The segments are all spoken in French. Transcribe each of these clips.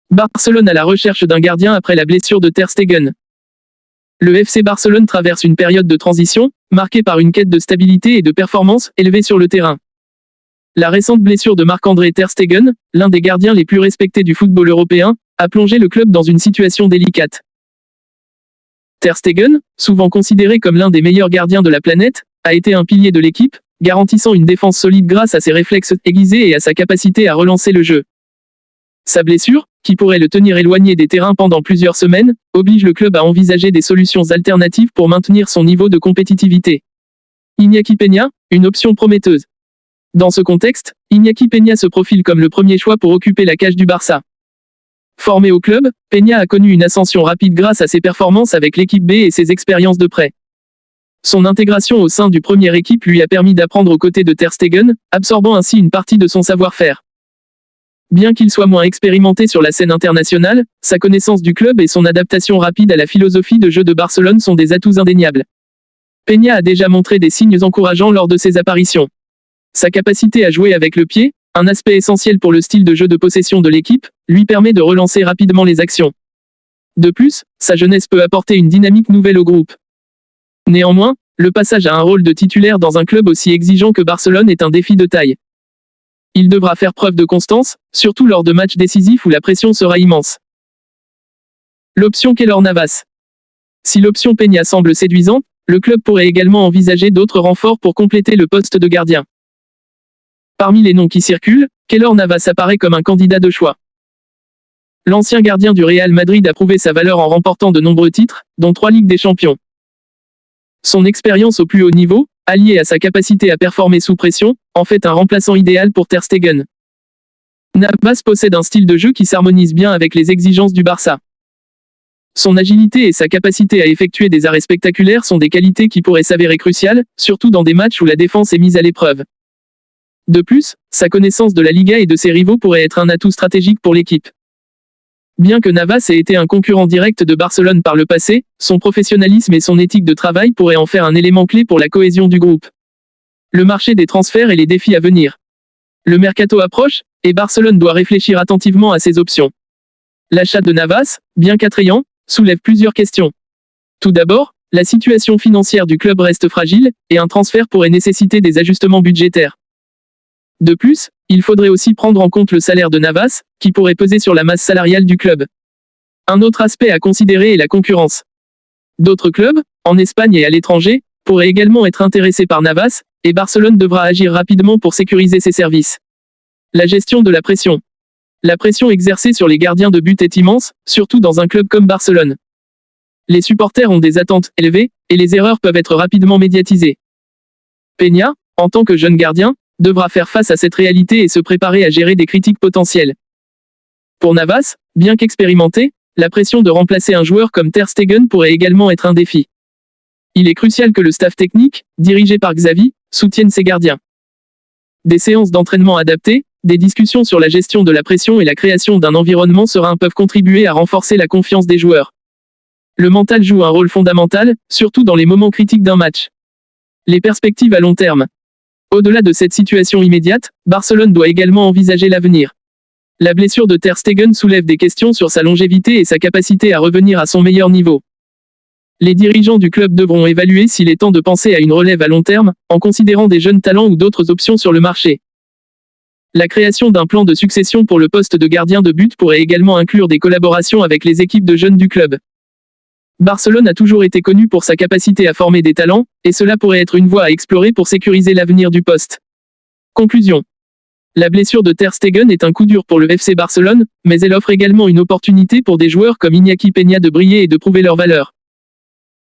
Barcelone à la recherche d'un gardien après la blessure de Ter Stegen. Le FC Barcelone traverse une période de transition, marquée par une quête de stabilité et de performance élevée sur le terrain. La récente blessure de Marc-André Ter Stegen, l'un des gardiens les plus respectés du football européen, a plongé le club dans une situation délicate. Ter Stegen, souvent considéré comme l'un des meilleurs gardiens de la planète, a été un pilier de l'équipe, garantissant une défense solide grâce à ses réflexes aiguisés et à sa capacité à relancer le jeu. Sa blessure, qui pourrait le tenir éloigné des terrains pendant plusieurs semaines, oblige le club à envisager des solutions alternatives pour maintenir son niveau de compétitivité. Iñaki Peña, une option prometteuse. Dans ce contexte, Iñaki Peña se profile comme le premier choix pour occuper la cage du Barça. Formé au club, Peña a connu une ascension rapide grâce à ses performances avec l'équipe B et ses expériences de prêt. Son intégration au sein du première équipe lui a permis d'apprendre aux côtés de Ter Stegen, absorbant ainsi une partie de son savoir-faire. Bien qu'il soit moins expérimenté sur la scène internationale, sa connaissance du club et son adaptation rapide à la philosophie de jeu de Barcelone sont des atouts indéniables. Peña a déjà montré des signes encourageants lors de ses apparitions. Sa capacité à jouer avec le pied, un aspect essentiel pour le style de jeu de possession de l'équipe, lui permet de relancer rapidement les actions. De plus, sa jeunesse peut apporter une dynamique nouvelle au groupe. Néanmoins, le passage à un rôle de titulaire dans un club aussi exigeant que Barcelone est un défi de taille. Il devra faire preuve de constance, surtout lors de matchs décisifs où la pression sera immense. L'option Keylor Navas. Si l'option Peña semble séduisante, le club pourrait également envisager d'autres renforts pour compléter le poste de gardien. Parmi les noms qui circulent, Keylor Navas apparaît comme un candidat de choix. L'ancien gardien du Real Madrid a prouvé sa valeur en remportant de nombreux titres, dont 3 Ligues des Champions. Son expérience au plus haut niveau, alliée à sa capacité à performer sous pression, en fait un remplaçant idéal pour Ter Stegen. Navas possède un style de jeu qui s'harmonise bien avec les exigences du Barça. Son agilité et sa capacité à effectuer des arrêts spectaculaires sont des qualités qui pourraient s'avérer cruciales, surtout dans des matchs où la défense est mise à l'épreuve. De plus, sa connaissance de la Liga et de ses rivaux pourrait être un atout stratégique pour l'équipe. Bien que Navas ait été un concurrent direct de Barcelone par le passé, son professionnalisme et son éthique de travail pourraient en faire un élément clé pour la cohésion du groupe. Le marché des transferts et les défis à venir. Le mercato approche, et Barcelone doit réfléchir attentivement à ses options. L'achat de Navas, bien qu'attrayant, soulève plusieurs questions. Tout d'abord, la situation financière du club reste fragile, et un transfert pourrait nécessiter des ajustements budgétaires. De plus, il faudrait aussi prendre en compte le salaire de Navas, qui pourrait peser sur la masse salariale du club. Un autre aspect à considérer est la concurrence. D'autres clubs, en Espagne et à l'étranger, pourraient également être intéressés par Navas, et Barcelone devra agir rapidement pour sécuriser ses services. La gestion de la pression. La pression exercée sur les gardiens de but est immense, surtout dans un club comme Barcelone. Les supporters ont des attentes élevées, et les erreurs peuvent être rapidement médiatisées. Peña, en tant que jeune gardien, devra faire face à cette réalité et se préparer à gérer des critiques potentielles. Pour Navas, bien qu'expérimenté, la pression de remplacer un joueur comme Ter Stegen pourrait également être un défi. Il est crucial que le staff technique, dirigé par Xavi, soutienne ses gardiens. Des séances d'entraînement adaptées, des discussions sur la gestion de la pression et la création d'un environnement serein peuvent contribuer à renforcer la confiance des joueurs. Le mental joue un rôle fondamental, surtout dans les moments critiques d'un match. Les perspectives à long terme. Au-delà de cette situation immédiate, Barcelone doit également envisager l'avenir. La blessure de Ter Stegen soulève des questions sur sa longévité et sa capacité à revenir à son meilleur niveau. Les dirigeants du club devront évaluer s'il est temps de penser à une relève à long terme, en considérant des jeunes talents ou d'autres options sur le marché. La création d'un plan de succession pour le poste de gardien de but pourrait également inclure des collaborations avec les équipes de jeunes du club. Barcelone a toujours été connu pour sa capacité à former des talents, et cela pourrait être une voie à explorer pour sécuriser l'avenir du poste. Conclusion. La blessure de Ter Stegen est un coup dur pour le FC Barcelone, mais elle offre également une opportunité pour des joueurs comme Iñaki Peña de briller et de prouver leur valeur.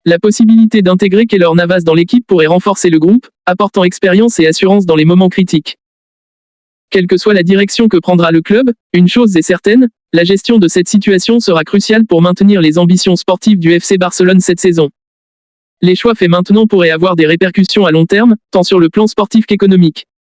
La possibilité d'intégrer Keylor Navas dans l'équipe pourrait renforcer le groupe, apportant expérience et assurance dans les moments critiques. Quelle que soit la direction que prendra le club, une chose est certaine, la gestion de cette situation sera cruciale pour maintenir les ambitions sportives du FC Barcelone cette saison. Les choix faits maintenant pourraient avoir des répercussions à long terme, tant sur le plan sportif qu'économique.